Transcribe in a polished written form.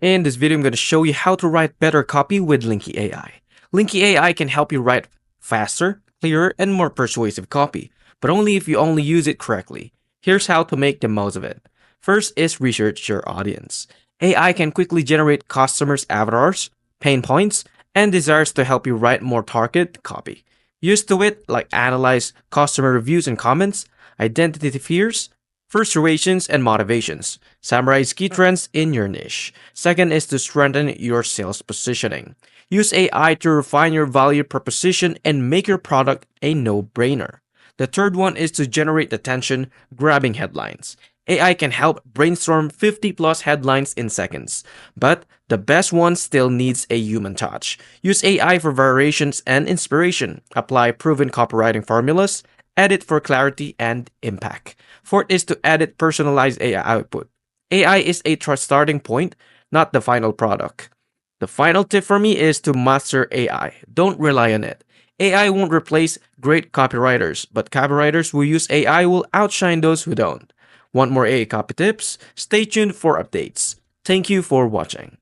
In this video, I'm going to show you how to write better copy with Linky AI. Linky AI can help you write faster, clearer, and more persuasive copy, but only if you only use it correctly. Here's how to make the most of it. First is research your audience. AI can quickly generate customers' avatars, pain points, and desires to help you write more targeted copy. Use to it like analyze customer reviews and comments, identity fears, frustrations, and motivations. Summarize key trends in your niche. Second is to strengthen your sales positioning. Use AI to refine your value proposition and make your product a no-brainer. The third one is to generate attention-grabbing headlines. AI can help brainstorm 50+ headlines in seconds, but the best one still needs a human touch. Use AI for variations and inspiration. Apply proven copywriting formulas. Edit for clarity and impact. Fourth is to edit personalized AI output. AI is a starting point, not the final product. The final tip for me is to master AI. Don't rely on it. AI won't replace great copywriters, but copywriters who use AI will outshine those who don't. Want more AI copy tips? Stay tuned for updates. Thank you for watching.